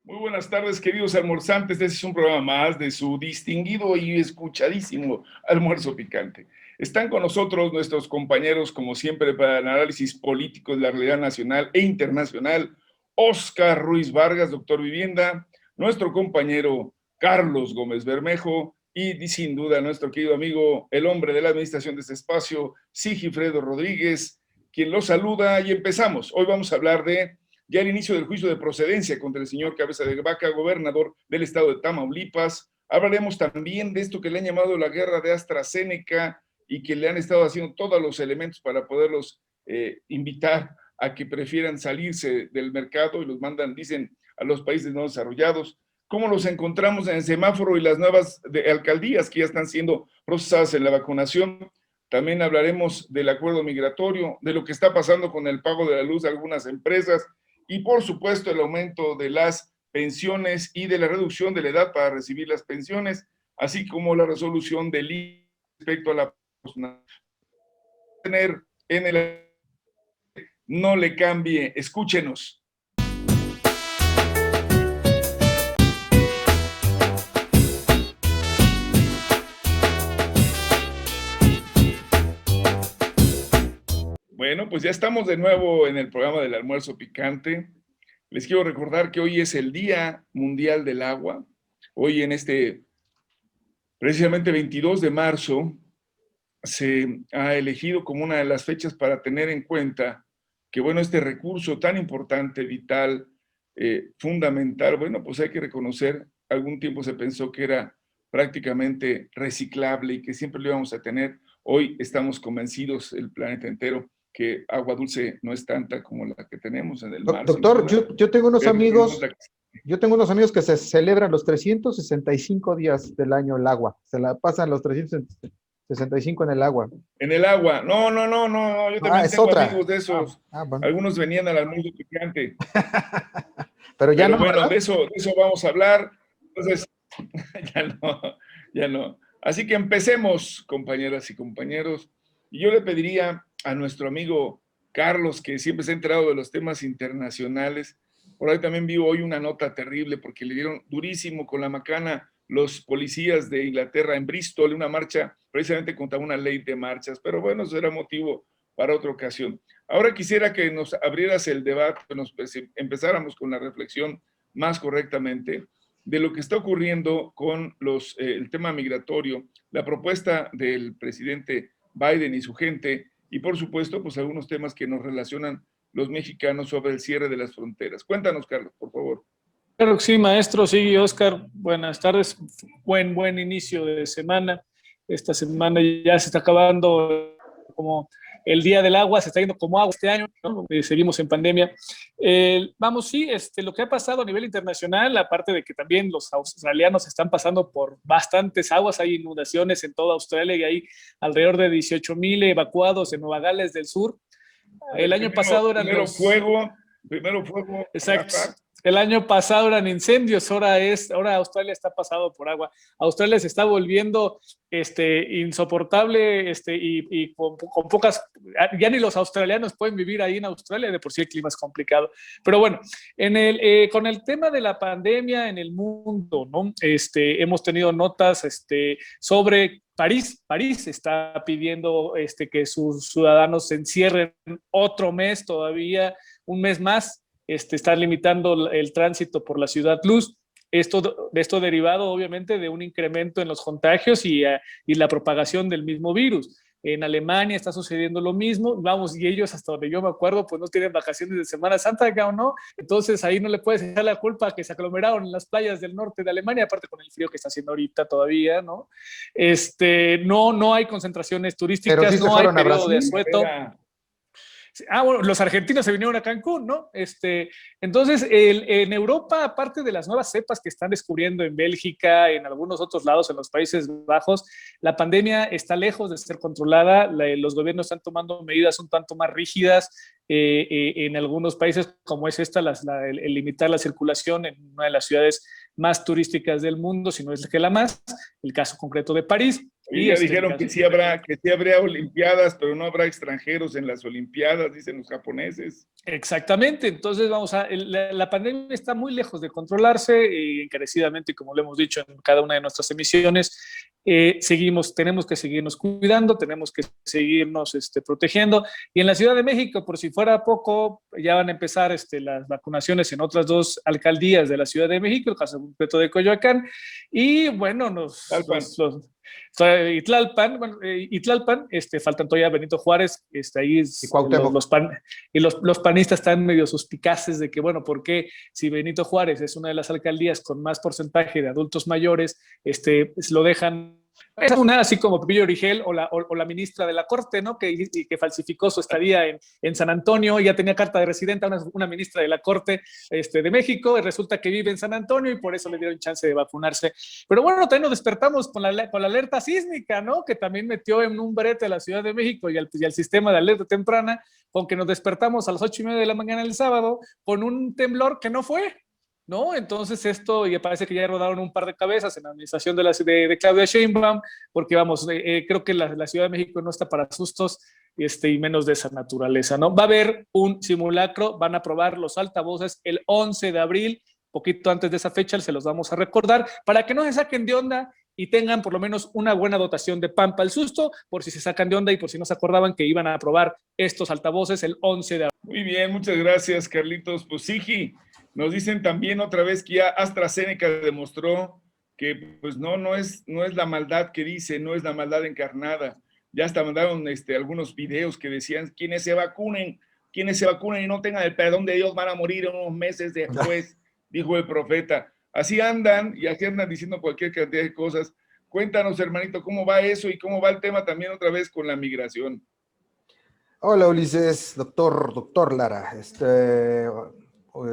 Muy buenas tardes, queridos almorzantes. Este es un programa más de su distinguido y escuchadísimo Almuerzo Picante. Están con nosotros nuestros compañeros, como siempre, para el análisis político de la realidad nacional e internacional, Óscar Ruiz Vargas, doctor Vivienda, nuestro compañero Carlos Gómez Bermejo y, sin duda, nuestro querido amigo, el hombre de la administración de este espacio, Sigifredo Rodríguez, quien lo saluda y empezamos. Hoy vamos a hablar de ya el inicio del juicio de procedencia contra el señor Cabeza de Vaca, gobernador del estado de Tamaulipas. Hablaremos también de esto que le han llamado la guerra de AstraZeneca y que le han estado haciendo todos los elementos para poderlos invitar a que prefieran salirse del mercado y los mandan, dicen, a los países no desarrollados. ¿Cómo los encontramos en el semáforo y las nuevas alcaldías que ya están siendo procesadas en la vacunación? También hablaremos del acuerdo migratorio, de lo que está pasando con el pago de la luz de algunas empresas, y por supuesto el aumento de las pensiones y de la reducción de la edad para recibir las pensiones, así como la resolución del INE respecto a la tener en el no le cambie. Escúchenos. Bueno, pues ya estamos de nuevo en el programa del Almuerzo Picante. Les quiero recordar que hoy es el Día Mundial del Agua. Hoy en precisamente 22 de marzo, se ha elegido como una de las fechas para tener en cuenta que, bueno, este recurso tan importante, vital, fundamental, bueno, pues hay que reconocer, algún tiempo se pensó que era prácticamente reciclable y que siempre lo íbamos a tener. Hoy estamos convencidos, el planeta entero, que agua dulce no es tanta como la que tenemos en el mar. Doctor, yo tengo unos amigos, que se celebran los 365 días del año el agua. Se la pasan los 365 en el agua. En el agua. No, yo también tengo amigos de esos. Bueno. Algunos venían al Almuerzo Picante. Pero ya no, bueno, de eso vamos a hablar. Entonces, ya no. Así que empecemos, compañeras y compañeros. Y yo le pediría a nuestro amigo Carlos, que siempre se ha enterado de los temas internacionales. Por ahí también vi hoy una nota terrible porque le dieron durísimo con la macana los policías de Inglaterra en Bristol, una marcha precisamente contra una ley de marchas. Pero bueno, eso era motivo para otra ocasión. Ahora quisiera que nos abrieras el debate, empezáramos con la reflexión más correctamente de lo que está ocurriendo con el tema migratorio, la propuesta del presidente Biden y su gente, y por supuesto, pues algunos temas que nos relacionan los mexicanos sobre el cierre de las fronteras. Cuéntanos, Carlos, por favor. Claro que sí, maestro. Sí, Óscar, buenas tardes. Buen inicio de semana. Esta semana ya se está acabando como el Día del Agua, se está yendo como agua este año, ¿no? Seguimos en pandemia. Lo que ha pasado a nivel internacional, aparte de que también los australianos están pasando por bastantes aguas, hay inundaciones en toda Australia y hay alrededor de 18,000 evacuados en Nueva Gales del Sur. El año pasado eran Primero fuego. Exacto. El año pasado eran incendios, ahora Australia está pasado por agua. Australia se está volviendo insoportable y con pocas, ya ni los australianos pueden vivir ahí en Australia, de por sí el clima es complicado. Pero bueno, con el tema de la pandemia en el mundo, ¿no? Hemos tenido notas sobre París. París está pidiendo que sus ciudadanos se encierren otro mes todavía, un mes más. Está limitando el tránsito por la Ciudad Luz. Esto derivado obviamente de un incremento en los contagios y la propagación del mismo virus. En Alemania está sucediendo lo mismo, y ellos, hasta donde yo me acuerdo, pues no tienen vacaciones de Semana Santa, ¿no? Entonces ahí no le puedes echar la culpa a que se aglomeraron en las playas del norte de Alemania, aparte con el frío que está haciendo ahorita todavía, ¿no? No hay concentraciones turísticas, pero sí no hay periodo de asueto. Bueno, los argentinos se vinieron a Cancún, ¿no? Entonces, en Europa, aparte de las nuevas cepas que están descubriendo en Bélgica, en algunos otros lados, en los Países Bajos, la pandemia está lejos de ser controlada. Los gobiernos están tomando medidas un tanto más rígidas en algunos países, como es el limitar la circulación en una de las ciudades más turísticas del mundo, si no es que la más, el caso concreto de París. Y ya dijeron que sí habrá olimpiadas, pero no habrá extranjeros en las olimpiadas, dicen los japoneses. Exactamente, entonces la pandemia está muy lejos de controlarse y encarecidamente, como lo hemos dicho en cada una de nuestras emisiones, tenemos que seguirnos cuidando, tenemos que seguirnos protegiendo. Y en la Ciudad de México, por si fuera poco, ya van a empezar las vacunaciones en otras 2 alcaldías de la Ciudad de México, el caso concreto de Coyoacán, y bueno, Itlalpan, faltan todavía Benito Juárez, ahí y los panistas están medio suspicaces de que, bueno, ¿por qué si Benito Juárez es una de las alcaldías con más porcentaje de adultos mayores, lo dejan? Es una así como Pepillo Origel o la ministra de la Corte, ¿no? Que falsificó su estadía en San Antonio, ya tenía carta de residente, una ministra de la Corte de México, y resulta que vive en San Antonio y por eso le dieron chance de vacunarse. Pero bueno, también nos despertamos con la alerta sísmica, ¿no? Que también metió en un brete a la Ciudad de México y al sistema de alerta temprana, con que nos despertamos a las 8:30 de la mañana el sábado con un temblor que no fue, ¿no? Entonces esto, y parece que ya rodaron un par de cabezas en la administración de Claudia Sheinbaum, porque vamos, creo que la Ciudad de México no está para sustos, y menos de esa naturaleza, ¿no? Va a haber un simulacro, van a probar los altavoces el 11 de abril, poquito antes de esa fecha, se los vamos a recordar, para que no se saquen de onda y tengan por lo menos una buena dotación de pan para el susto, por si se sacan de onda y por si no se acordaban que iban a probar estos altavoces el 11 de abril. Muy bien, muchas gracias, Carlitos. Pues Sigi, nos dicen también otra vez que ya AstraZeneca demostró que pues no es la maldad que dice, no es la maldad encarnada. Ya hasta mandaron algunos videos que decían quienes se vacunen y no tengan el perdón de Dios van a morir unos meses después, dijo el profeta. Así andan diciendo cualquier cantidad de cosas. Cuéntanos, hermanito, ¿cómo va eso y cómo va el tema también otra vez con la migración? Hola, Ulises, doctor Lara,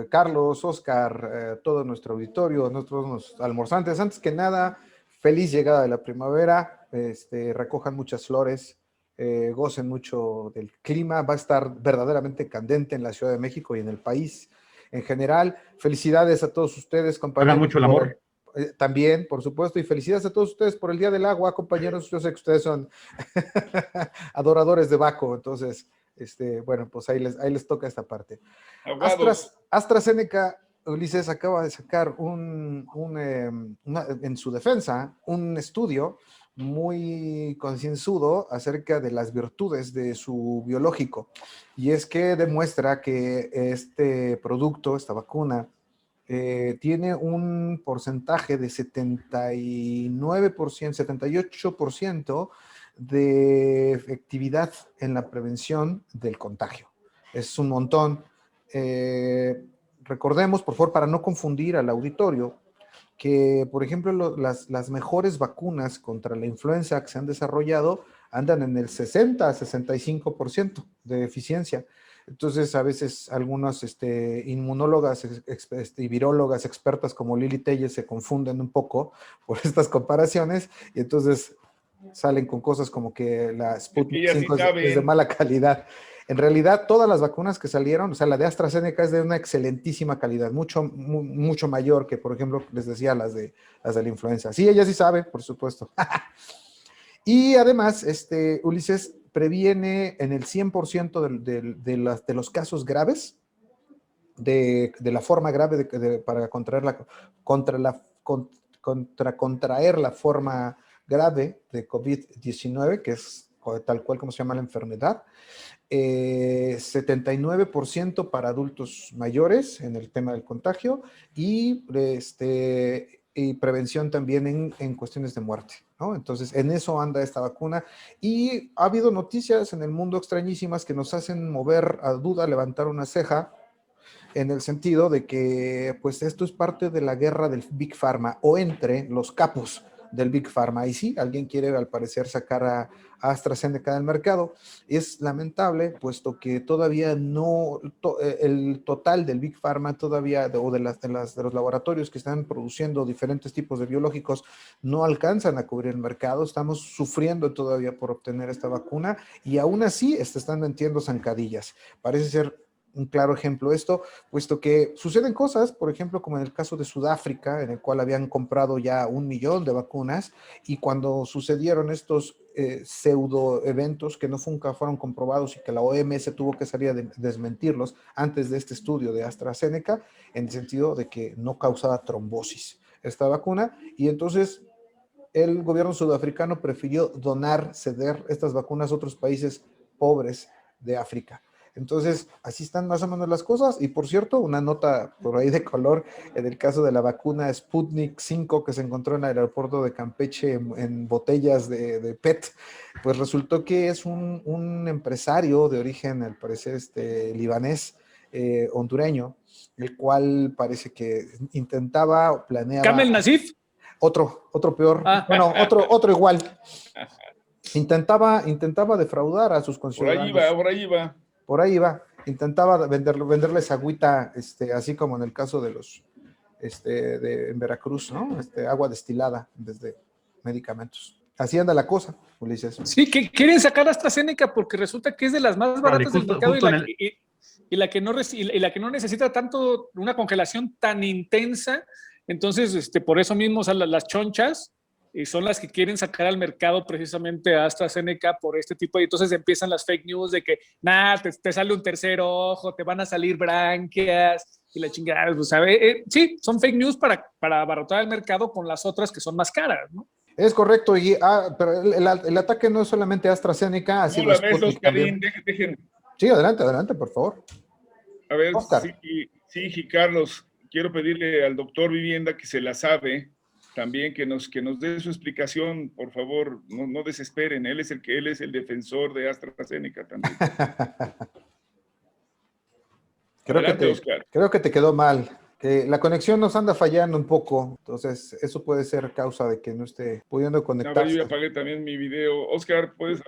Carlos, Oscar, todo nuestro auditorio, nuestros almorzantes. Antes que nada, feliz llegada de la primavera, recojan muchas flores, gocen mucho del clima, va a estar verdaderamente candente en la Ciudad de México y en el país en general. Felicidades a todos ustedes, compañeros. Hagan mucho el amor. También, por supuesto, y felicidades a todos ustedes por el Día del Agua, compañeros. Yo sé que ustedes son adoradores de Baco, entonces, bueno, pues ahí les toca esta parte. AstraZeneca, Ulises, acaba de sacar en su defensa un estudio muy concienzudo acerca de las virtudes de su biológico, y es que demuestra que este producto, esta vacuna, tiene un porcentaje de 79%, 78% de efectividad en la prevención del contagio. Es un montón. Recordemos, por favor, para no confundir al auditorio, que, por ejemplo, las mejores vacunas contra la influenza que se han desarrollado andan en el 60-65% de eficiencia. Entonces, a veces algunas inmunólogas y virólogas expertas como Lili Telles se confunden un poco por estas comparaciones y entonces salen con cosas como que la Sputnik 5 es de mala calidad. En realidad, todas las vacunas que salieron, o sea, la de AstraZeneca es de una excelentísima calidad, mucho mayor que, por ejemplo, les decía, las de la influenza. Sí, ella sí sabe, por supuesto. Y además, Ulises, previene en el 100% de los casos graves, de la forma grave para contraer la forma grave de COVID-19, que es tal cual como se llama la enfermedad. 79% para adultos mayores en el tema del contagio y prevención también en cuestiones de muerte, ¿no? Entonces, en eso anda esta vacuna y ha habido noticias en el mundo extrañísimas que nos hacen mover a duda, levantar una ceja, en el sentido de que, pues, esto es parte de la guerra del Big Pharma o entre los capos del Big Pharma. Y sí, alguien quiere, al parecer, sacar a AstraZeneca del mercado. Es lamentable, puesto que todavía no, el total del Big Pharma todavía, o de los laboratorios que están produciendo diferentes tipos de biológicos, no alcanzan a cubrir el mercado. Estamos sufriendo todavía por obtener esta vacuna y aún así están metiendo zancadillas. Parece ser un claro ejemplo de esto, puesto que suceden cosas, por ejemplo, como en el caso de Sudáfrica, en el cual habían comprado ya 1 millón de vacunas, y cuando sucedieron estos pseudo eventos que nunca fueron comprobados y que la OMS tuvo que salir a desmentirlos antes de este estudio de AstraZeneca, en el sentido de que no causaba trombosis esta vacuna, y entonces el gobierno sudafricano prefirió ceder estas vacunas a otros países pobres de África. Entonces, así están más o menos las cosas. Y por cierto, una nota por ahí de color, en el caso de la vacuna Sputnik 5 que se encontró en el aeropuerto de Campeche en botellas de PET, pues resultó que es un empresario de origen, al parecer, libanés, hondureño, el cual parece que planeaba... ¿Kamel Nasif? Otro peor, bueno, otro igual. Intentaba defraudar a sus conciudadanos. Por ahí va. Intentaba venderles agüita, así como en el caso de los, en Veracruz, ¿no? Agua destilada en vez de medicamentos. Así anda la cosa, Ulises. Sí, que quieren sacar AstraZeneca porque resulta que es de las más baratas del mercado y la que no necesita tanto una congelación tan intensa. Entonces, por eso mismo, o sea, las chonchas son las que quieren sacar al mercado precisamente a AstraZeneca por este tipo de... Entonces empiezan las fake news de que, te sale un tercer ojo, te van a salir branquias y la chingada. Pues, sí, son fake news para abarrotar el mercado con las otras que son más caras, ¿no? Es correcto, pero el ataque no es solamente AstraZeneca, ha sido Sputnik también. Dejen. Sí, adelante, por favor. A ver, sí, Carlos, quiero pedirle al doctor Vivienda, que se la sabe, también que nos dé su explicación, por favor, no desesperen, él es el defensor de AstraZeneca también. Creo que te quedó mal, que la conexión nos anda fallando un poco, entonces eso puede ser causa de que no esté pudiendo conectarse. Yo ya apagué también mi video. Oscar, ¿puedes?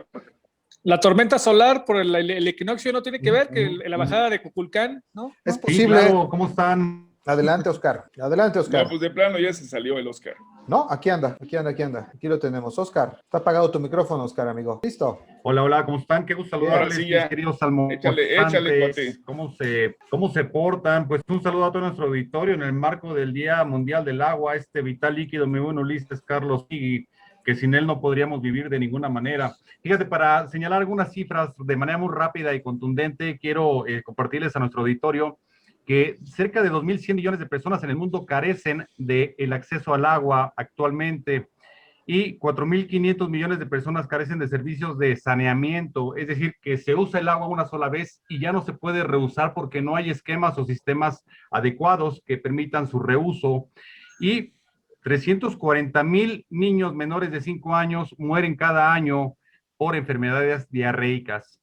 La tormenta solar por el equinoccio no tiene que ver, que la bajada de Cuculcán, ¿no? Es posible. Sí, claro. ¿Cómo están? Adelante, Oscar. No, pues de plano ya se salió el Oscar. No, aquí anda. Aquí lo tenemos. Oscar, está apagado tu micrófono, Oscar, amigo. ¿Listo? Hola, ¿cómo están? Qué gusto saludarles, mis queridos almorzantes. Échale, cuate. ¿Cómo se portan? Pues un saludo a todo nuestro auditorio en el marco del Día Mundial del Agua, este vital líquido, mi buen Ulises Carlos, y que sin él no podríamos vivir de ninguna manera. Fíjate, para señalar algunas cifras de manera muy rápida y contundente, quiero compartirles a nuestro auditorio que cerca de 2.100 millones de personas en el mundo carecen del acceso al agua actualmente y 4.500 millones de personas carecen de servicios de saneamiento, es decir, que se usa el agua una sola vez y ya no se puede reusar porque no hay esquemas o sistemas adecuados que permitan su reuso. Y 340,000 niños menores de 5 años mueren cada año por enfermedades diarreicas.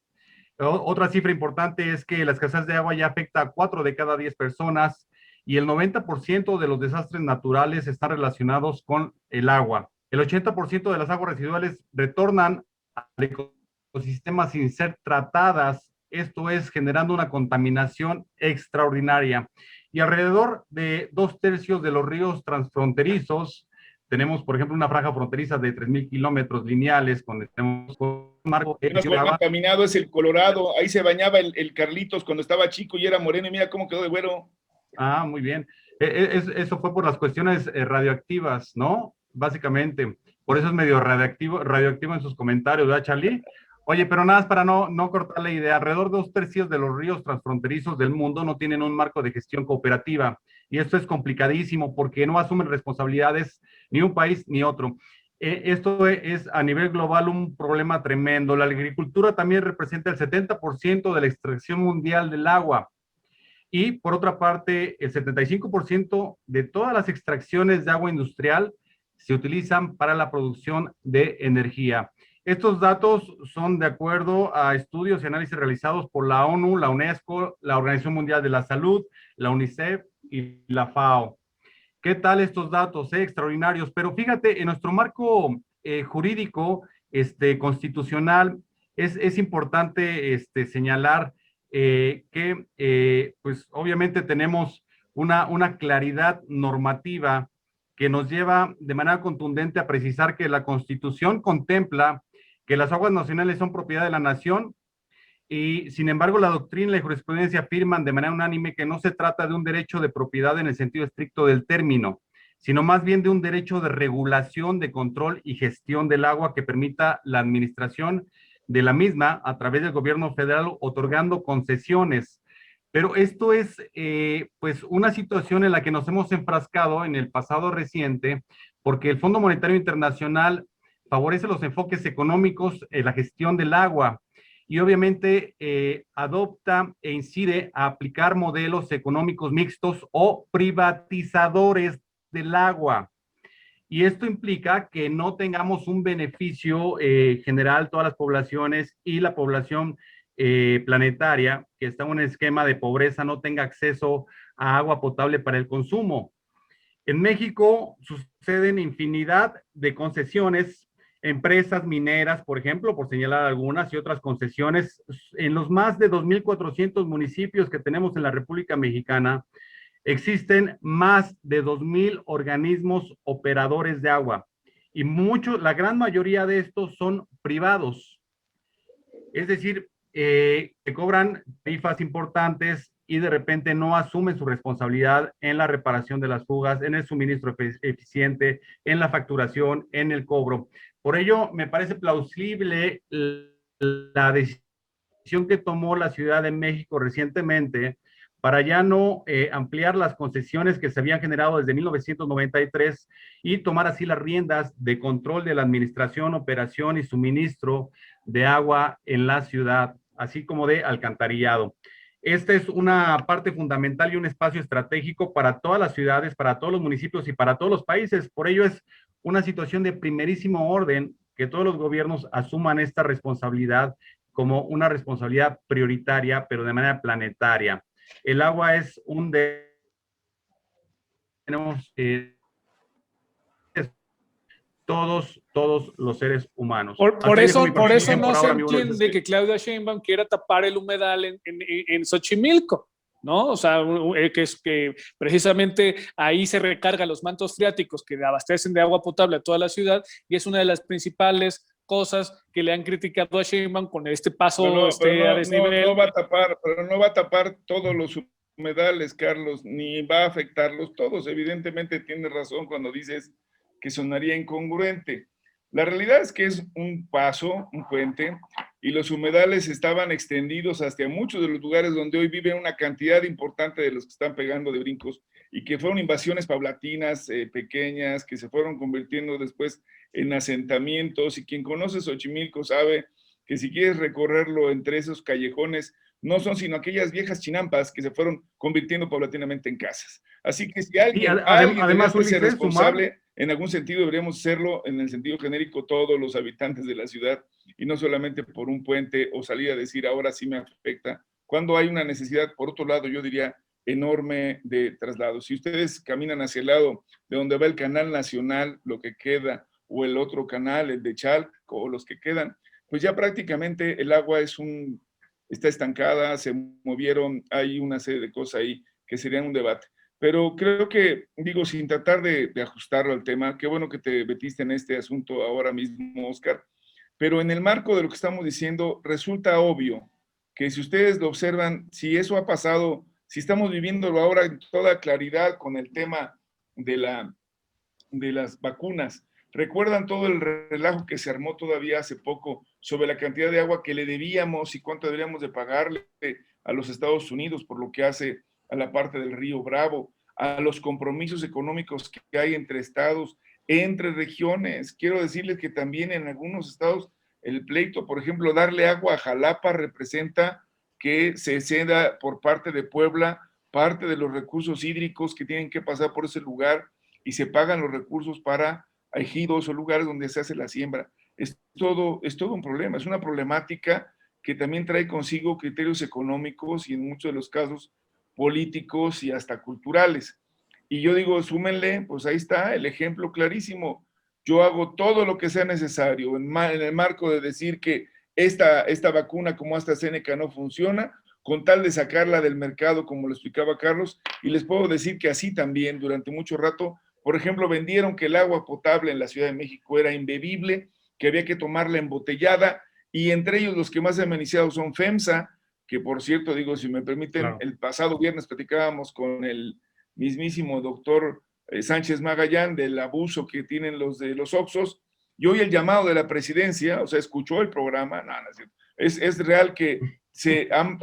Otra cifra importante es que la escasez de agua ya afecta a 4 de cada 10 personas y el 90% de los desastres naturales están relacionados con el agua. El 80% de las aguas residuales retornan al ecosistema sin ser tratadas, esto es generando una contaminación extraordinaria. Y alrededor de 2/3 de los ríos transfronterizos, tenemos, por ejemplo, una franja fronteriza de 3,000 kilómetros lineales, donde tenemos un marco. El más contaminado es el Colorado, ahí se bañaba el Carlitos cuando estaba chico y era moreno, y mira cómo quedó de güero. Ah, muy bien. Eso fue por las cuestiones radioactivas, ¿no? Básicamente, por eso es medio radioactivo en sus comentarios, ¿verdad, Charlie? Oye, pero nada más para no cortar la idea, alrededor de 2/3 de los ríos transfronterizos del mundo no tienen un marco de gestión cooperativa, y esto es complicadísimo porque no asumen responsabilidades ni un país ni otro. Esto es a nivel global un problema tremendo. La agricultura también representa el 70% de la extracción mundial del agua. Y por otra parte, el 75% de todas las extracciones de agua industrial se utilizan para la producción de energía. Estos datos son de acuerdo a estudios y análisis realizados por la ONU, la UNESCO, la Organización Mundial de la Salud, la UNICEF y la FAO. ¿Qué tal estos datos? Extraordinarios. Pero fíjate, en nuestro marco jurídico constitucional es importante señalar que pues obviamente tenemos una claridad normativa que nos lleva de manera contundente a precisar que la Constitución contempla que las aguas nacionales son propiedad de la nación y sin embargo la doctrina y la jurisprudencia afirman de manera unánime que no se trata de un derecho de propiedad en el sentido estricto del término, sino más bien de un derecho de regulación, de control y gestión del agua que permita la administración de la misma a través del gobierno federal otorgando concesiones. Pero esto es pues una situación en la que nos hemos enfrascado en el pasado reciente porque el Fondo Monetario Internacional favorece los enfoques económicos en la gestión del agua y obviamente adopta e incide a aplicar modelos económicos mixtos o privatizadores del agua. Y esto implica que no tengamos un beneficio general, todas las poblaciones y la población planetaria que está en un esquema de pobreza no tenga acceso a agua potable para el consumo. En México suceden infinidad de concesiones, empresas mineras, por ejemplo, por señalar algunas, y otras concesiones en los más de 2.400 municipios que tenemos en la República Mexicana. Existen más de 2,000 organismos operadores de agua y la gran mayoría de estos son privados. Es decir, que cobran tarifas importantes y de repente no asumen su responsabilidad en la reparación de las fugas, en el suministro eficiente, en la facturación, en el cobro. Por ello, me parece plausible la decisión que tomó la Ciudad de México recientemente para ya no ampliar las concesiones que se habían generado desde 1993 y tomar así las riendas de control de la administración, operación y suministro de agua en la ciudad, así como de alcantarillado. Esta es una parte fundamental y un espacio estratégico para todas las ciudades, para todos los municipios y para todos los países. Por ello es una situación de primerísimo orden que todos los gobiernos asuman esta responsabilidad como una responsabilidad prioritaria, pero de manera planetaria. El agua es tenemos todos los seres humanos. Por eso no se entiende que Claudia Sheinbaum quiera tapar el humedal en Xochimilco, ¿no? O sea, que precisamente ahí se recargan los mantos freáticos que abastecen de agua potable a toda la ciudad y es una de las principales cosas que le han criticado a Sheinbaum con este paso a desnivel. No va a tapar todos los humedales, Carlos, ni va a afectarlos todos. Evidentemente tienes razón cuando dices que sonaría incongruente. La realidad es que es un paso, un puente, y los humedales estaban extendidos hasta muchos de los lugares donde hoy vive una cantidad importante de los que están pegando de brincos y que fueron invasiones paulatinas, pequeñas, que se fueron convirtiendo después en asentamientos, y quien conoce Xochimilco sabe que si quieres recorrerlo entre esos callejones, no son sino aquellas viejas chinampas que se fueron convirtiendo paulatinamente en casas. Así que si alguien además debe ser responsable, en algún sentido deberíamos serlo en el sentido genérico todos los habitantes de la ciudad, y no solamente por un puente o salir a decir ahora sí me afecta, cuando hay una necesidad, por otro lado, yo diría, enorme de traslados. Si ustedes caminan hacia el lado de donde va el canal nacional, lo que queda, o el otro canal, el de Chalco, o los que quedan, pues ya prácticamente el agua está estancada, se movieron, hay una serie de cosas ahí que serían un debate. Pero creo que, digo, sin tratar de ajustarlo al tema, qué bueno que te metiste en este asunto ahora mismo, Oscar, pero en el marco de lo que estamos diciendo, resulta obvio que si ustedes lo observan, si eso ha pasado, si estamos viviéndolo ahora en toda claridad con el tema de las vacunas, ¿recuerdan todo el relajo que se armó todavía hace poco sobre la cantidad de agua que le debíamos y cuánto deberíamos de pagarle a los Estados Unidos por lo que hace a la parte del río Bravo, a los compromisos económicos que hay entre estados, entre regiones? Quiero decirles que también en algunos estados el pleito, por ejemplo, darle agua a Jalapa representa que se ceda por parte de Puebla parte de los recursos hídricos que tienen que pasar por ese lugar y se pagan los recursos para ejidos o lugares donde se hace la siembra. Es todo un problema, es una problemática que también trae consigo criterios económicos y en muchos de los casos políticos y hasta culturales. Y yo digo, súmenle, pues ahí está el ejemplo clarísimo. Yo hago todo lo que sea necesario en el marco de decir que esta vacuna como AstraZeneca no funciona, con tal de sacarla del mercado, como lo explicaba Carlos, y les puedo decir que así también durante mucho rato, por ejemplo, vendieron que el agua potable en la Ciudad de México era imbebible, que había que tomarla embotellada, y entre ellos los que más han iniciado son FEMSA, que por cierto, digo, si me permiten, Claro. el pasado viernes platicábamos con el mismísimo doctor Sánchez Magallán del abuso que tienen los de los Oxxos, y hoy el llamado de la presidencia, o sea, escuchó el programa, no, no es cierto. Es real que se han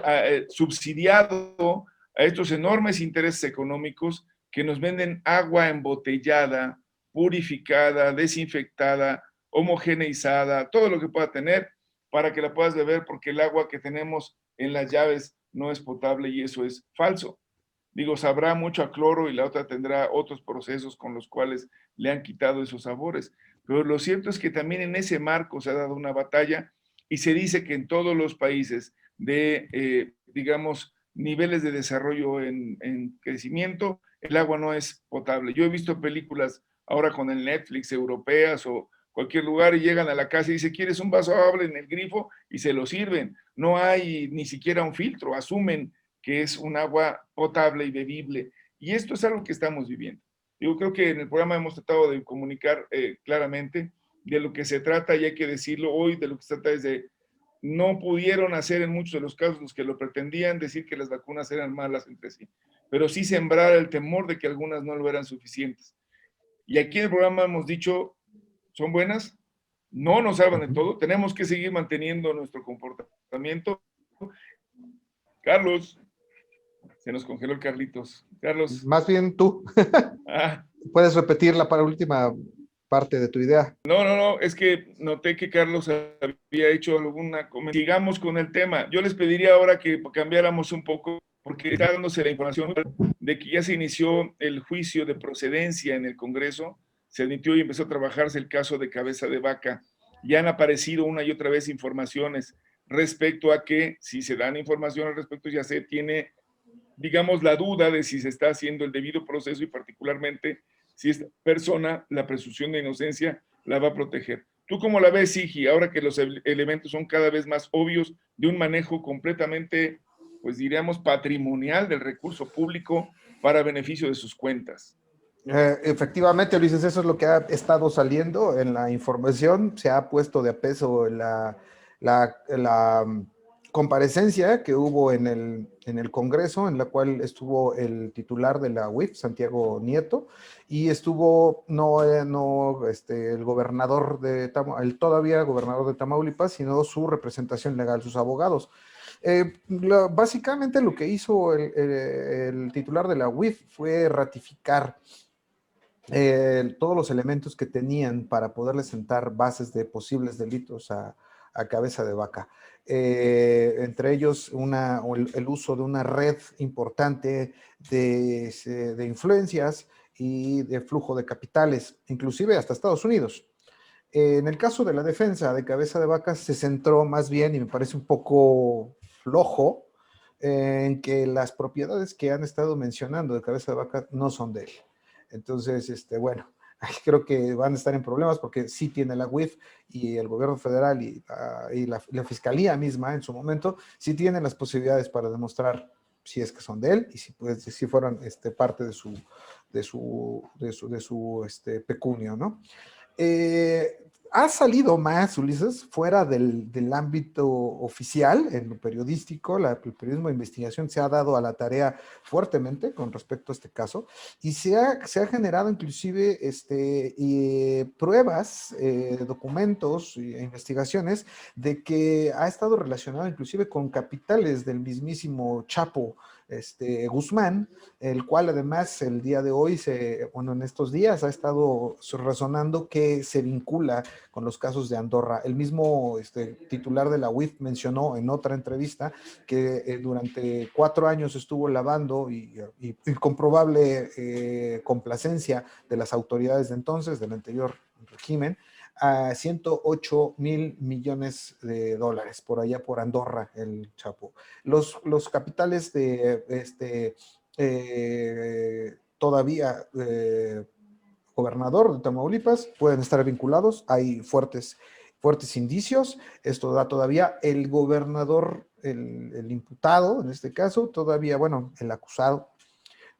subsidiado a estos enormes intereses económicos que nos venden agua embotellada, purificada, desinfectada, homogeneizada, todo lo que pueda tener para que la puedas beber, porque el agua que tenemos en las llaves no es potable y eso es falso. Digo, sabrá mucho a cloro y la otra tendrá otros procesos con los cuales le han quitado esos sabores. Pero lo cierto es que también en ese marco se ha dado una batalla y se dice que en todos los países de, digamos, niveles de desarrollo en crecimiento, el agua no es potable. Yo he visto películas ahora con el Netflix europeas o cualquier lugar y llegan a la casa y dicen, ¿quieres un vaso de agua en el grifo? Y se lo sirven. No hay ni siquiera un filtro, asumen que es un agua potable y bebible. Y esto es algo que estamos viviendo. Yo creo que en el programa hemos tratado de comunicar claramente de lo que se trata, y hay que decirlo hoy, de lo que se trata es de, no pudieron hacer en muchos de los casos los que lo pretendían, decir que las vacunas eran malas entre sí, pero sí sembrar el temor de que algunas no lo eran suficientes. Y aquí en el programa hemos dicho, son buenas, no nos salvan de todo, tenemos que seguir manteniendo nuestro comportamiento. Carlos, se nos congeló el Carlitos. Carlos. Más bien tú. Ah, Puedes repetir la última parte de tu idea. no, es que noté que Carlos había hecho alguna comentario. Sigamos con el tema. Yo les pediría ahora que cambiáramos un poco, porque está dándose la información de que ya se inició el juicio de procedencia en el Congreso, se admitió y empezó a trabajarse el caso de Cabeza de Vaca. Ya han aparecido una y otra vez informaciones respecto a que, si se dan información al respecto, ya se tiene, digamos, la duda de si se está haciendo el debido proceso y particularmente si esta persona, la presunción de inocencia, la va a proteger. ¿Tú cómo la ves, Sigi, ahora que los elementos son cada vez más obvios de un manejo completamente, pues diríamos, patrimonial del recurso público para beneficio de sus cuentas? Efectivamente, Ulises, eso es lo que ha estado saliendo en la información. Se ha puesto de a peso la comparecencia que hubo en el Congreso, en la cual estuvo el titular de la UIF, Santiago Nieto, y estuvo el gobernador el todavía gobernador de Tamaulipas, sino su representación legal, sus abogados. Básicamente lo que hizo el titular de la UIF fue ratificar todos los elementos que tenían para poderle sentar bases de posibles delitos a Cabeza de Vaca. Entre ellos el uso de una red importante de influencias y de flujo de capitales, inclusive hasta Estados Unidos. En el caso de la defensa de Cabeza de Vaca se centró más bien, y me parece un poco flojo, en que las propiedades que han estado mencionando de Cabeza de Vaca no son de él. Entonces, bueno, creo que van a estar en problemas porque sí tiene la UIF y el gobierno federal y la fiscalía misma en su momento, sí tienen las posibilidades para demostrar si es que son de él y si fueron parte de su pecunio, ¿no? Ha salido más, Ulises, fuera del ámbito oficial, en lo periodístico, el periodismo de investigación se ha dado a la tarea fuertemente con respecto a este caso y se ha generado inclusive pruebas, documentos e investigaciones de que ha estado relacionado inclusive con capitales del mismísimo Chapo Guzmán, el cual además el día de hoy, en estos días ha estado resonando que se vincula con los casos de Andorra. El mismo titular de la UIF mencionó en otra entrevista que durante 4 años estuvo lavando y con probable complacencia de las autoridades de entonces, del anterior régimen, a 108 mil millones de dólares por allá por Andorra, el Chapo. Los capitales de todavía gobernador de Tamaulipas pueden estar vinculados, hay fuertes indicios, esto da todavía el gobernador, el imputado en este caso, todavía, bueno, el acusado,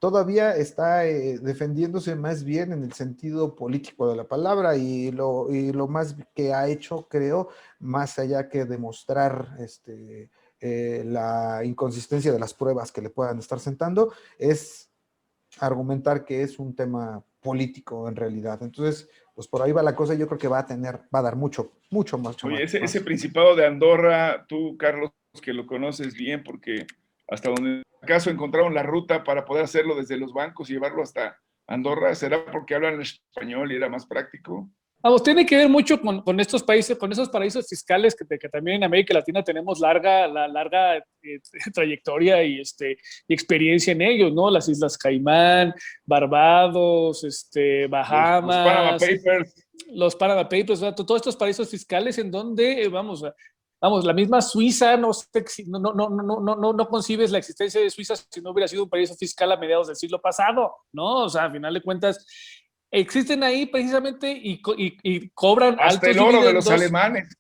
todavía está defendiéndose más bien en el sentido político de la palabra y lo más que ha hecho, creo, más allá que demostrar la inconsistencia de las pruebas que le puedan estar sentando, es argumentar que es un tema político en realidad. Entonces, pues por ahí va la cosa. Yo creo que va a dar mucho más. Oye, ese Principado de Andorra, tú, Carlos, que lo conoces bien, porque hasta donde acaso encontraron la ruta para poder hacerlo desde los bancos y llevarlo hasta Andorra, ¿será porque hablan español y era más práctico? Vamos, tiene que ver mucho con estos países, con esos paraísos fiscales que también en América Latina tenemos larga trayectoria y experiencia en ellos, ¿no? Las Islas Caimán, Barbados, Bahamas, los Panama Papers, ¿verdad? Todos estos paraísos fiscales en donde, vamos, la misma Suiza, no concibes la existencia de Suiza si no hubiera sido un paraíso fiscal a mediados del siglo pasado, ¿no? O sea, a final de cuentas, existen ahí precisamente y cobran hasta altos el oro dividendos. de los alemanes.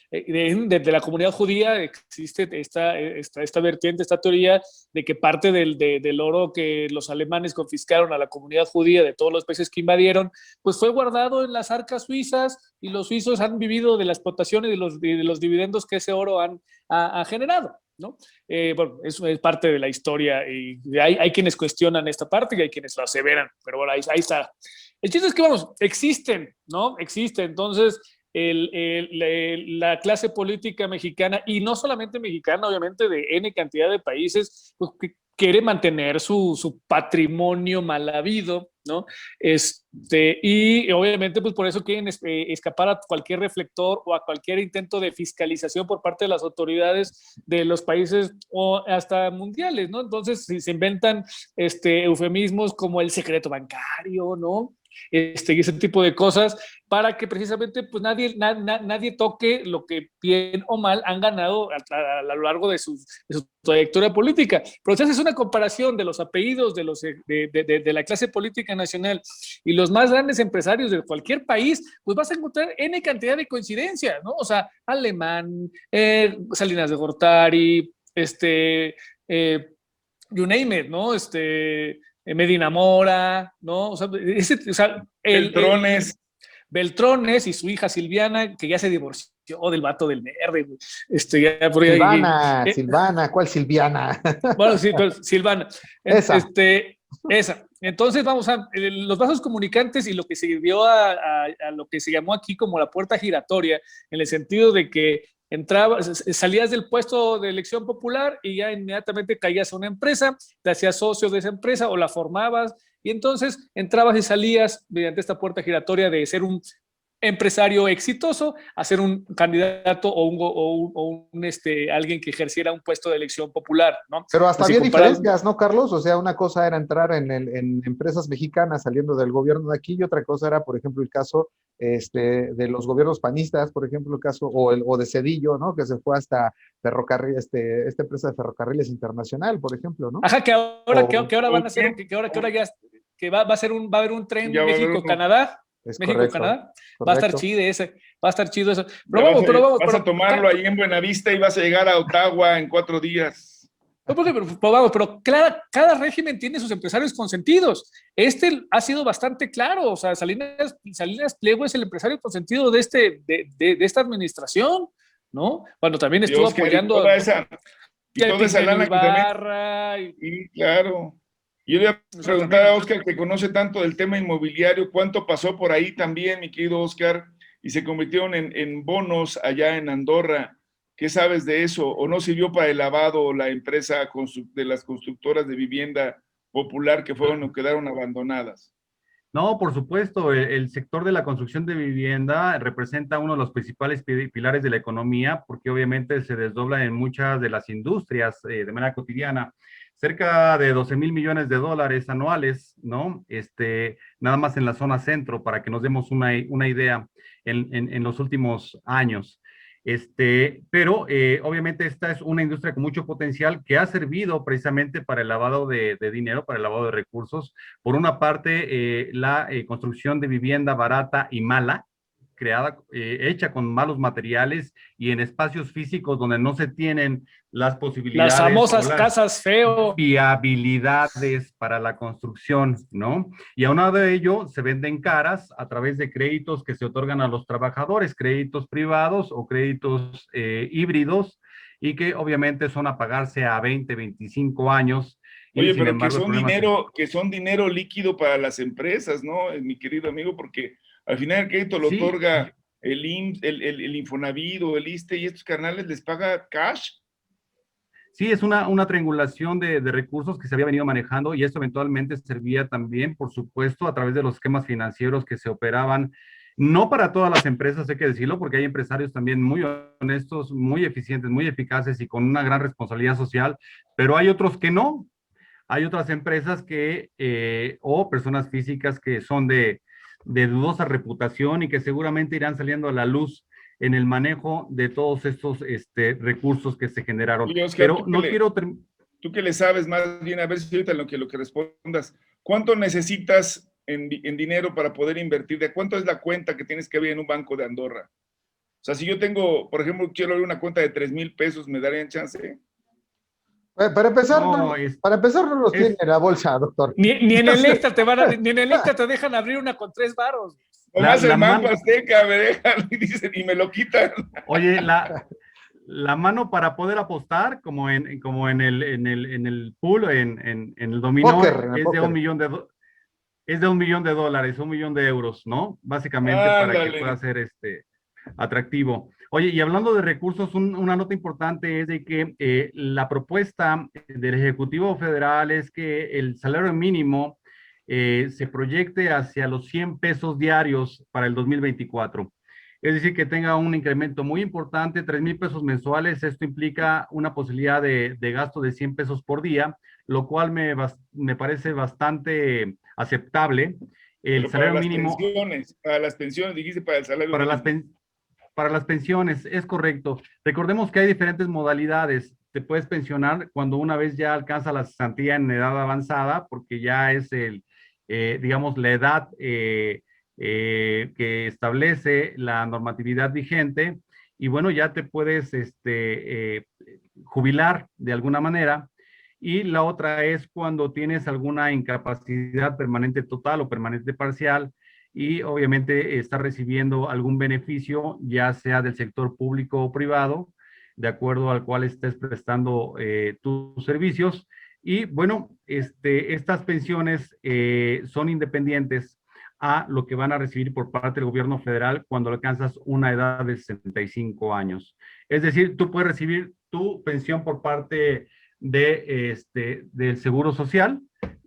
De la comunidad judía existe esta vertiente, esta teoría de que parte del oro que los alemanes confiscaron a la comunidad judía de todos los países que invadieron, pues fue guardado en las arcas suizas y los suizos han vivido de la explotación y de los dividendos que ese oro ha generado, ¿no? Bueno, eso es parte de la historia y hay quienes cuestionan esta parte y hay quienes lo aseveran, pero bueno, ahí está. El chiste es que, vamos, existen, ¿no? Existe, entonces la clase política mexicana, y no solamente mexicana, obviamente de N cantidad de países, pues, que quiere mantener su patrimonio mal habido, ¿no? Y obviamente pues por eso quieren escapar a cualquier reflector o a cualquier intento de fiscalización por parte de las autoridades de los países o hasta mundiales, ¿no? Entonces si se inventan eufemismos como el secreto bancario, ¿no? Y ese tipo de cosas para que precisamente pues nadie toque lo que bien o mal han ganado a lo largo de su trayectoria política. Pero si haces una comparación de los apellidos de la clase política nacional y los más grandes empresarios de cualquier país, pues vas a encontrar N cantidad de coincidencias, ¿no? O sea, Alemán, Salinas de Gortari, you name it, ¿no? Medina Mora, ¿no? O sea, Beltrones y su hija Silviana, que ya se divorció del vato del verde, ya por ahí. Silvana, ¿cuál Silviana? Bueno, sí, pero Silvana. Esa. Esa. Entonces, vamos a los vasos comunicantes y lo que se dio a lo que se llamó aquí como la puerta giratoria, en el sentido de que salías del puesto de elección popular y ya inmediatamente caías a una empresa, te hacías socio de esa empresa o la formabas y entonces entrabas y salías mediante esta puerta giratoria de ser un empresario exitoso a ser un candidato o alguien que ejerciera un puesto de elección popular, ¿no? Pero hasta había diferencias, ¿no, Carlos? O sea, una cosa era entrar en empresas mexicanas saliendo del gobierno de aquí y otra cosa era, por ejemplo, el caso de los gobiernos panistas, por ejemplo, el caso, o de Zedillo, ¿no? Que se fue hasta ferrocarril, esta empresa de ferrocarriles internacional, por ejemplo, ¿no? Ajá, que ahora van a hacer, que ahora ya, que va a haber un tren México-Canadá. México-Canadá, va a estar chido ese, va a estar chido eso. Pero vamos, vas a tomarlo ahí en Buenavista y vas a llegar a Ottawa en 4 días. Pero cada régimen tiene sus empresarios consentidos. Ha sido bastante claro, o sea, Salinas Pliego es el empresario consentido de esta administración, ¿no? Cuando también estuvo apoyando toda esa lana Ibarra, y claro. Yo le voy a preguntar a Oscar, que conoce tanto del tema inmobiliario, ¿cuánto pasó por ahí también, mi querido Oscar, y se convirtieron en bonos allá en Andorra? ¿Qué sabes de eso? ¿O no sirvió para el lavado la empresa de las constructoras de vivienda popular que fueron o quedaron abandonadas? No, por supuesto, el sector de la construcción de vivienda representa uno de los principales pilares de la economía, porque obviamente se desdobla en muchas de las industrias de manera cotidiana. Cerca de 12,000 millones de dólares anuales, ¿no? Nada más en la zona centro, para que nos demos una idea en los últimos años. Pero obviamente esta es una industria con mucho potencial que ha servido precisamente para el lavado de dinero, para el lavado de recursos. Por una parte, la construcción de vivienda barata y mala, hecha con malos materiales y en espacios físicos donde no se tienen las posibilidades. Las famosas casas feo. Viabilidades para la construcción, ¿no? Y aunado de ello, se venden caras a través de créditos que se otorgan a los trabajadores, créditos privados o créditos híbridos, y que obviamente son a pagarse a 20, 25 años. Oye, pero que son dinero líquido para las empresas, ¿no? Mi querido amigo, porque al final el crédito lo otorga el IMSS, el Infonavit o el ISSSTE, y estos carnales les paga cash. Sí, es una triangulación de recursos que se había venido manejando, y esto eventualmente servía también, por supuesto, a través de los esquemas financieros que se operaban, no para todas las empresas, hay que decirlo, porque hay empresarios también muy honestos, muy eficientes, muy eficaces y con una gran responsabilidad social, pero hay otros que no. Hay otras empresas o personas físicas que son de dudosa reputación y que seguramente irán saliendo a la luz en el manejo de todos estos recursos que se generaron. Oye, Oscar, pero no quiero... Tú que le sabes más bien, a ver si ahorita lo que respondas, ¿cuánto necesitas en dinero para poder invertir? ¿De cuánto es la cuenta que tienes que abrir en un banco de Andorra? O sea, si yo tengo, por ejemplo, quiero abrir una cuenta de 3,000 pesos, ¿me darían chance? Para empezar, no los tiene en la bolsa, doctor. Ni en Electra ni en Electra te dejan abrir una con 3 varos. Nomás el Banco Azteca me dejan y dicen, y me lo quitan. Oye, la mano para poder apostar, como en el pool, en el dominó, es de $1 millón $1 millón, $1 millón de euros, ¿no? Básicamente para que pueda ser atractivo. Oye, y hablando de recursos, una nota importante es de que la propuesta del Ejecutivo Federal es que el salario mínimo se proyecte hacia los 100 pesos diarios para el 2024. Es decir, que tenga un incremento muy importante, 3,000 pesos mensuales. Esto implica una posibilidad de gasto de 100 pesos por día, lo cual me parece bastante aceptable. El salario mínimo... Para las pensiones, dijiste para el salario mínimo. Para las pensiones, es correcto. Recordemos que hay diferentes modalidades. Te puedes pensionar cuando una vez ya alcanza la cesantía en edad avanzada, porque ya es digamos, la edad que establece la normatividad vigente, y bueno, ya te puedes jubilar de alguna manera. Y la otra es cuando tienes alguna incapacidad permanente total o permanente parcial, y obviamente está recibiendo algún beneficio, ya sea del sector público o privado, de acuerdo al cual estés prestando tus servicios. Y bueno, estas pensiones son independientes a lo que van a recibir por parte del gobierno federal cuando alcanzas una edad de 65 años. Es decir, tú puedes recibir tu pensión por parte del Seguro Social,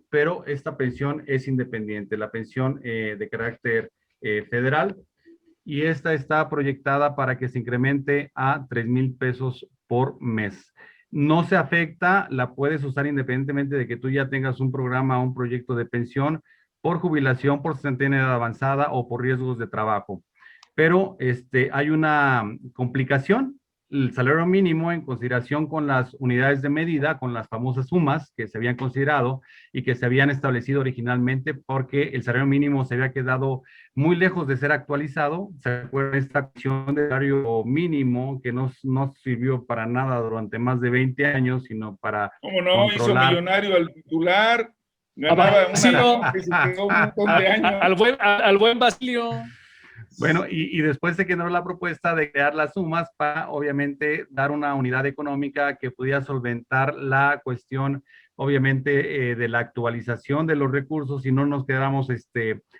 pero esta pensión es independiente, la pensión de carácter federal, y esta está proyectada para que se incremente a 3,000 pesos por mes. No se afecta, la puedes usar independientemente de que tú ya tengas un programa o un proyecto de pensión por jubilación, por cesantía en edad avanzada o por riesgos de trabajo. Pero hay una complicación. El salario mínimo, en consideración con las unidades de medida, con las famosas sumas que se habían considerado y que se habían establecido originalmente, porque el salario mínimo se había quedado muy lejos de ser actualizado. ¿Se acuerdan de esta cuestión de salario mínimo que no sirvió para nada durante más de 20 años, sino para ¿cómo no? Controlar... Hizo millonario al titular, ganaba un montón de años. Al buen Basilio. Bueno, y después se generó la propuesta de crear las sumas para, obviamente, dar una unidad económica que pudiera solventar la cuestión, obviamente, de la actualización de los recursos y no nos quedáramos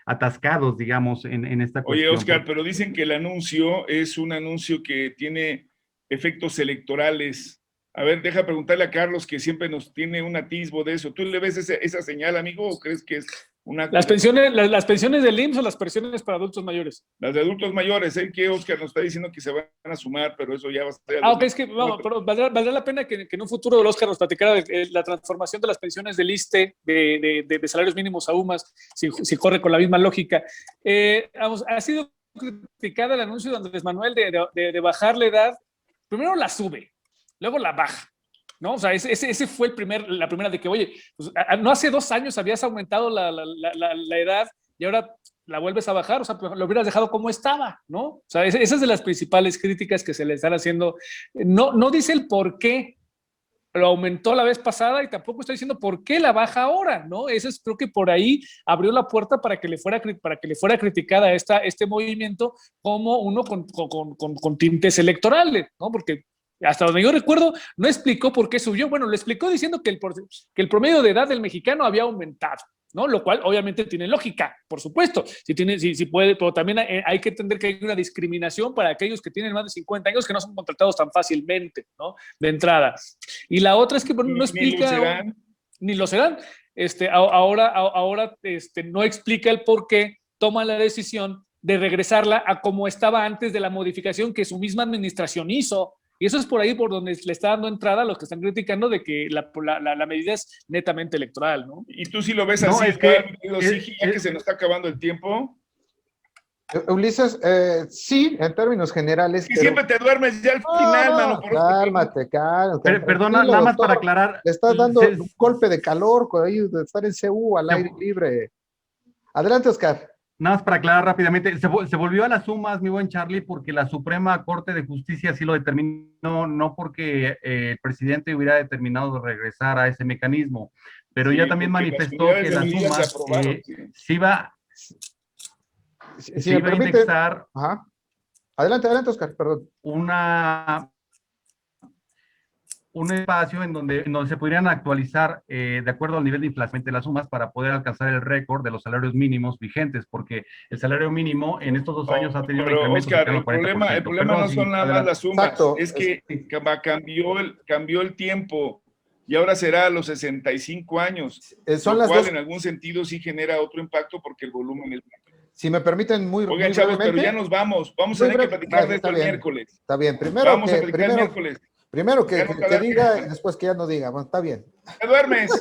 atascados, digamos, en esta cuestión. Oye, Oscar, pero dicen que el anuncio es un anuncio que tiene efectos electorales. A ver, deja preguntarle a Carlos, que siempre nos tiene un atisbo de eso. ¿Tú le ves esa señal, amigo, o crees que es una... Las pensiones del IMSS o las pensiones para adultos mayores? Las de adultos mayores, que Oscar nos está diciendo que se van a sumar, pero eso ya va a ser... Ok, es que pero valdrá la pena que en un futuro el Oscar nos platicara de la transformación de las pensiones del ISSSTE, de salarios mínimos a UMAS, si corre con la misma lógica. Ha sido criticada el anuncio de Andrés Manuel de bajar la edad. Primero la sube, luego la baja, ¿no? O sea, ese fue la primera de que, oye, pues, no hace 2 años habías aumentado la edad y ahora la vuelves a bajar, o sea, lo hubieras dejado como estaba, ¿no? O sea, esa es de las principales críticas que se le están haciendo. No dice el por qué lo aumentó la vez pasada y tampoco está diciendo por qué la baja ahora, ¿no? Eso es, creo que por ahí abrió la puerta para que le fuera criticada este movimiento como uno con tintes electorales, ¿no? Porque hasta donde yo recuerdo, no explicó por qué subió. Bueno, le explicó diciendo que el promedio de edad del mexicano había aumentado, ¿no? Lo cual obviamente tiene lógica, por supuesto, si puede, pero también hay que entender que hay una discriminación para aquellos que tienen más de 50 años que no son contratados tan fácilmente, ¿no? De entrada. Y la otra es que bueno, no explica... Ni lo serán. Ahora no explica el por qué toma la decisión de regresarla a como estaba antes de la modificación que su misma administración hizo. Y eso es por ahí por donde le está dando entrada a los que están criticando de que la medida es netamente electoral, ¿no? ¿Y tú sí lo ves así? Es que, ya que se nos está acabando el tiempo. Ulises, sí, en términos generales. Y siempre te duermes ya al final, mano. Cálmate. Perdona, nada más para aclarar. Le estás dando un golpe de calor con ahí de estar en CU al aire libre. Adelante, Oscar. Nada más para aclarar rápidamente, se volvió a las sumas, mi buen Charlie, porque la Suprema Corte de Justicia sí lo determinó, no porque el presidente hubiera determinado regresar a ese mecanismo, pero sí, ya también manifestó que las sumas sí iba a indexar. Ajá. Adelante, Oscar, perdón. Un espacio en donde se podrían actualizar de acuerdo al nivel de inflación de las sumas para poder alcanzar el récord de los salarios mínimos vigentes, porque el salario mínimo en estos 2 años ha tenido un incremento. Oscar, el problema no son nada más las sumas, exacto, es que cambió el tiempo y ahora será a los 65 años, lo cual en algún sentido sí genera otro impacto porque el volumen es... Si me permiten muy Oigan, chavos, pero ya nos vamos a tener que platicar de esto el miércoles. Está bien, vamos a platicar el miércoles. Primero que diga y después que ya no diga. Bueno, está bien. ¿Te duermes?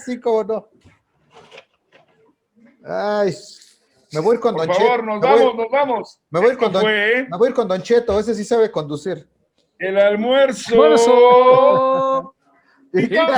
Sí, cómo no. Ay, me voy a ir con Don Cheto. Por favor, nos vamos. Me voy a ir con Don Cheto, ese sí sabe conducir. El almuerzo. ¡Picante!